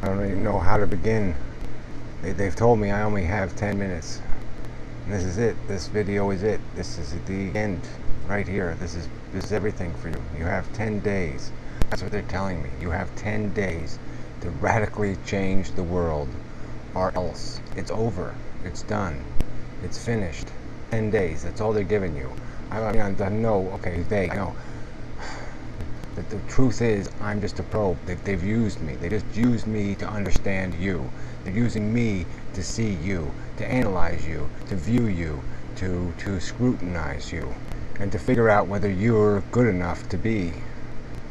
I don't even know how to begin. They've told me I only have 10 minutes. And this is it. This video is it. This is the end right here. This is everything for you. You have 10 days. That's what they're telling me. You have 10 days to radically change the world, or else it's over. It's done. It's finished. 10 days. That's all they're giving you. I know. Okay, I know. The truth is, I'm just a probe. They've used me. They just used me to understand you. They're using me to see you, to analyze you, to view you, to scrutinize you, and to figure out whether you're good enough to be,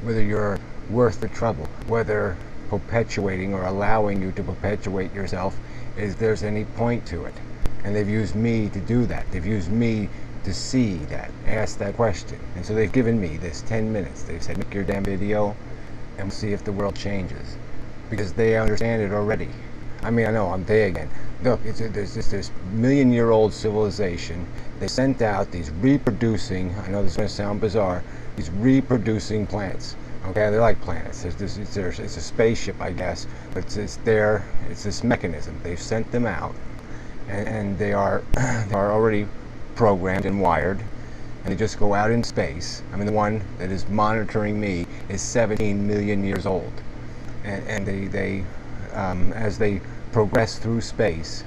whether you're worth the trouble, whether perpetuating or allowing you to perpetuate yourself there's any point to it. And they've used me to do that. They've used me to see that, ask that question. And so they've given me this 10 minutes. They've said, make your damn video and we'll see if the world changes. Because they understand it already. I mean, I know, I'm they again. Look, there's this million-year-old civilization. They sent out these reproducing, I know this is going to sound bizarre, these reproducing planets. Okay, they're like planets. It's a spaceship, I guess, but it's this mechanism. They've sent them out, and they are already programmed and wired, and they just go out in space. I mean, the one that is monitoring me is 17 million years old, and they as they progress through space,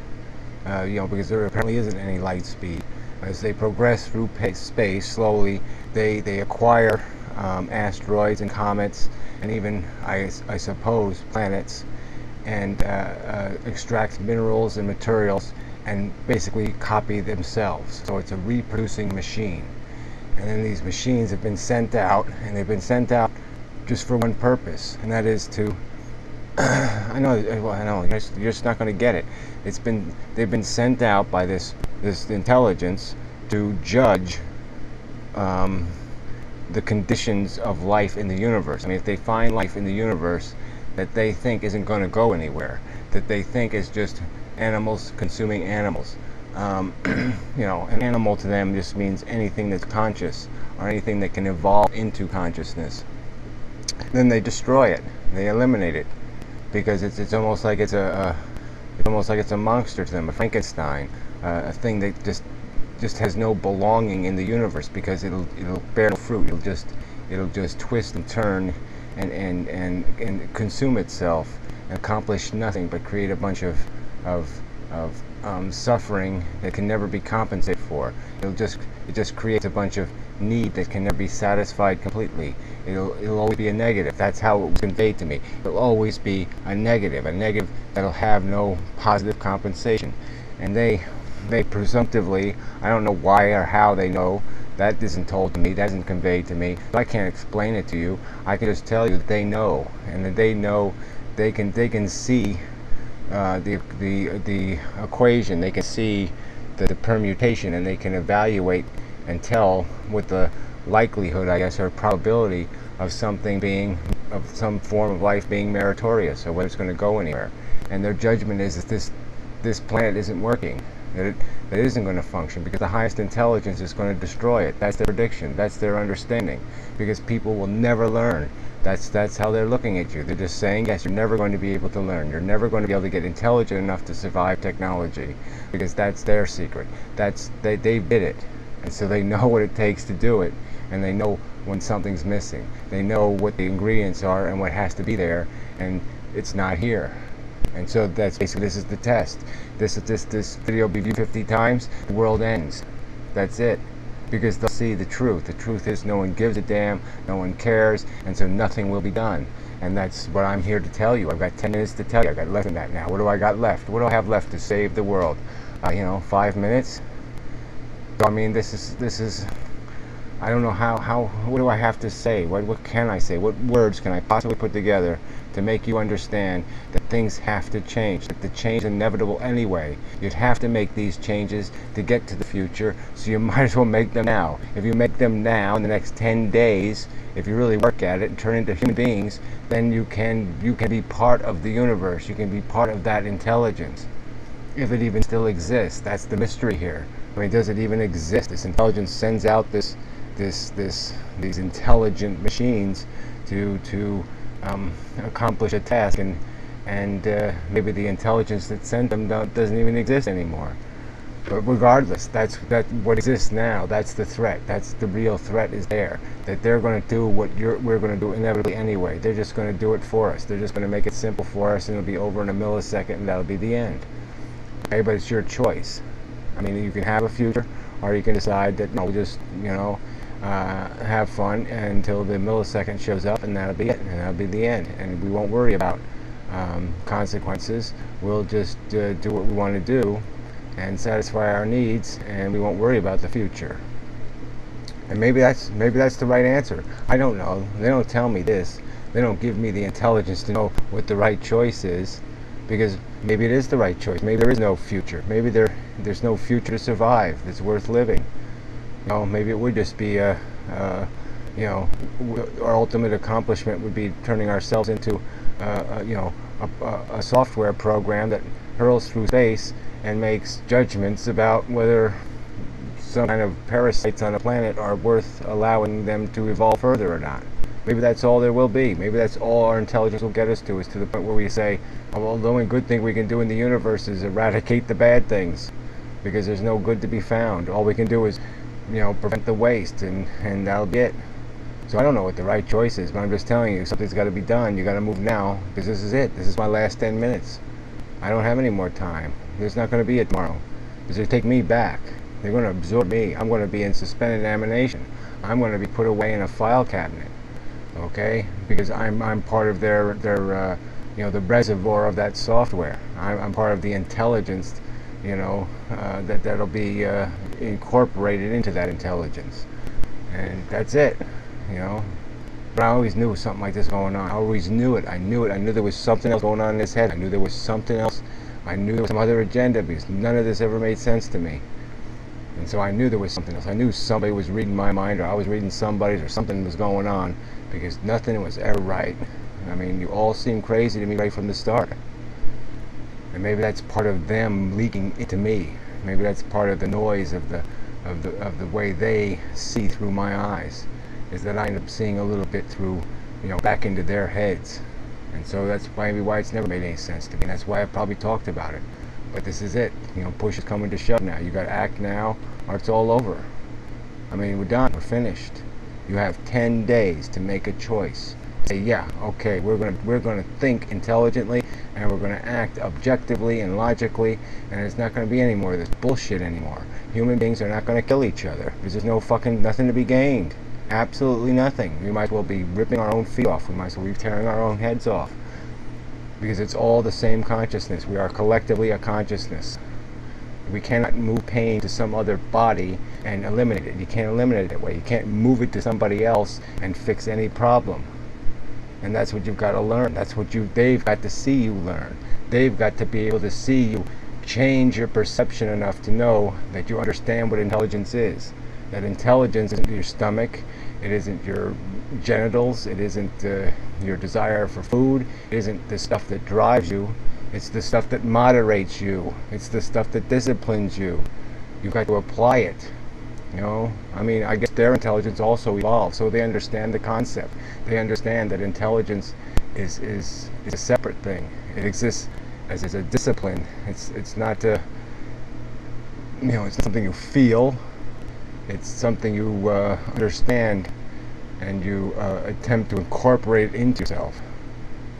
because there apparently isn't any light speed. As they progress through space slowly, they acquire asteroids and comets, and even I suppose planets, and extract minerals and materials, and basically copy themselves. So it's a reproducing machine. And then these machines have been sent out, and they've been sent out just for one purpose, and that is to I know, you're just not going to get it. They've been sent out by this intelligence to judge the conditions of life in the universe. I mean, if they find life in the universe that they think isn't going to go anywhere, that they think is just animals consuming animals. An animal to them just means anything that's conscious or anything that can evolve into consciousness. Then they destroy it. They eliminate it because it's almost like it's a monster to them, a Frankenstein, a thing that just has no belonging in the universe because it'll bear no fruit. It'll just twist and turn and consume itself and accomplish nothing but create a bunch of suffering that can never be compensated for. It just creates a bunch of need that can never be satisfied completely. It'll always be a negative. That's how it was conveyed to me. It'll always be a negative that'll have no positive compensation. And they presumptively, I don't know why or how they know. That isn't told to me. That isn't conveyed to me. I can't explain it to you. I can just tell you that they know, and that they know. They can see the equation. They can see the permutation, and they can evaluate and tell with the likelihood, I guess, or probability of something being, of some form of life being meritorious, or whether it's going to go anywhere. And their judgment is that this planet isn't working, that it isn't going to function because the highest intelligence is going to destroy it. That's their prediction. That's their understanding. Because people will never learn. That's how they're looking at you. They're just saying, yes, you're never going to be able to learn. You're never going to be able to get intelligent enough to survive technology, because that's their secret. They did it, and so they know what it takes to do it, and they know when something's missing. They know what the ingredients are and what has to be there, and it's not here. And so that's basically, this is the test. This video will be viewed 50 times. The world ends. That's it. Because they'll see the truth. The truth is no one gives a damn, no one cares, and so nothing will be done. And that's what I'm here to tell you. I've got 10 minutes to tell you. I've got less than that now. What do I got left? What do I have left to save the world? 5 minutes? So, I mean, this is I don't know what do I have to say? What can I say? What words can I possibly put together to make you understand that things have to change, that the change is inevitable anyway. You'd have to make these changes to get to the future, so you might as well make them now. If you make them now in the next 10 days, if you really work at it and turn into human beings, then you can be part of the universe. You can be part of that intelligence. If it even still exists, that's the mystery here. I mean, does it even exist? This intelligence sends out these intelligent machines to accomplish a task, and and maybe the intelligence that sent them doesn't even exist anymore. But regardless, that's what exists now. That's the threat. That's the real threat is there. That they're going to do what we're going to do inevitably anyway. They're just going to do it for us. They're just going to make it simple for us, and it'll be over in a millisecond, and that'll be the end. Okay, but it's your choice. I mean, you can have a future, or you can decide that no, just have fun until the millisecond shows up, and that'll be it, and that'll be the end. And we won't worry about consequences. We'll just do what we want to do and satisfy our needs, and we won't worry about the future. And maybe that's the right answer. I don't know. They don't tell me this. They don't give me the intelligence to know what the right choice is, because maybe it is the right choice. Maybe there is no future. Maybe there's no future to survive that's worth living. Maybe it would just be our ultimate accomplishment would be turning ourselves into a software program that hurls through space and makes judgments about whether some kind of parasites on a planet are worth allowing them to evolve further or not. Maybe that's all there will be. Maybe that's all our intelligence will get us to, is to the point where we say, oh, well, the only good thing we can do in the universe is eradicate the bad things, because there's no good to be found. All we can do is prevent the waste, and that'll be it. So I don't know what the right choice is, but I'm just telling you, something's got to be done. You got to move now, because this is it. This is my last 10 minutes. I don't have any more time. There's not going to be a tomorrow, because they take me back. They're going to absorb me. I'm going to be in suspended animation. I'm going to be put away in a file cabinet, okay? Because I'm part of their the reservoir of that software. I'm part of the intelligence, that'll be incorporated into that intelligence, and that's it. But I always knew something like this was going on. I always knew it. I knew it. I knew there was something else going on in his head. I knew there was something else. I knew there was some other agenda, because none of this ever made sense to me. And so I knew there was something else. I knew somebody was reading my mind, or I was reading somebody's, or something was going on, because nothing was ever right. I mean, you all seemed crazy to me right from the start. And maybe that's part of them leaking into me. Maybe that's part of the noise of the way they see through my eyes, is that I end up seeing a little bit through, back into their heads. And so that's maybe why it's never made any sense to me. And that's why I've probably talked about it. But this is it. Push is coming to shove now. You got to act now, or it's all over. I mean, we're done. We're finished. You have 10 days to make a choice. Say, yeah, okay, we're gonna think intelligently, and we're gonna act objectively and logically, and it's not gonna be any more of this bullshit anymore. Human beings are not gonna kill each other, because there's nothing to be gained. Absolutely nothing. We might as well be ripping our own feet off. We might as well be tearing our own heads off, because it's all the same consciousness. We are collectively a consciousness. We cannot move pain to some other body and eliminate it. You can't eliminate it that way. You can't move it to somebody else and fix any problem. And that's what you've got to learn. That's what they've got to see you learn. They've got to be able to see you change your perception enough to know that you understand what intelligence is. That intelligence isn't your stomach, it isn't your genitals, it isn't your desire for food, it isn't the stuff that drives you, it's the stuff that moderates you, it's the stuff that disciplines you. You've got to apply it. I mean, I guess their intelligence also evolved, so they understand the concept. They understand that intelligence is a separate thing. It exists as a discipline. It's not it's not something you feel. It's something you understand, and you attempt to incorporate it into yourself.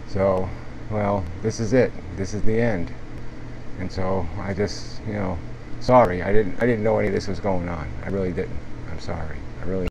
So, well, this is it. This is the end. And so I just, sorry, I didn't know any of this was going on. I really didn't. I'm sorry. I really